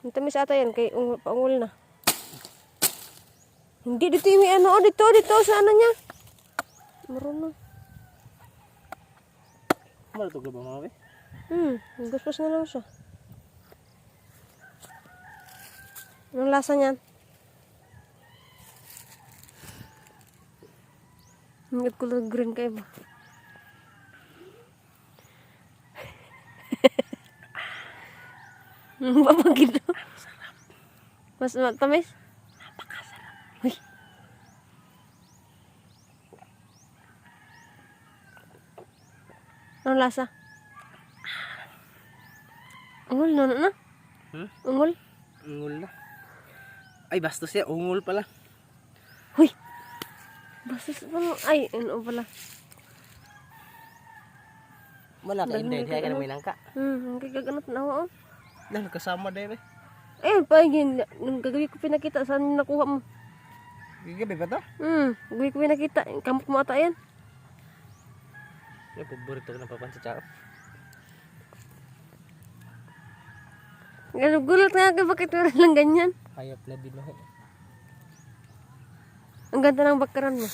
Ang tamis ata yan, kay paungol na. Hindi, dito yung ano, dito, sa ano niya. Marunong. Malutog na ba mga be? Guspos na lang siya. Anong lasa niyan? Ang kulay green kayo ba? Babagin na. Mas matamis? Napakasarap. Uy. Anong lasa? Ungol na? Ungol? Ungol na. Ay, bastos siya. Ungol pala. Uy! Bastos pala. Ay, ano pala? Wala ka hindi. Diya ka na may nangka. Ang kagaganot na ako. Lang, kasama din eh. Ayun, pagin. Nung gagawin ko pinakita, saan nakuha mo? Gigabi pa to? Gagawin ko pinakita. Kamot mo ata yan. Yung paborito ko ng papansa tsaka. Gulat nga ka, bakit meron lang ganyan? Hayop na din ako. Ang ganda ng bakaran mo.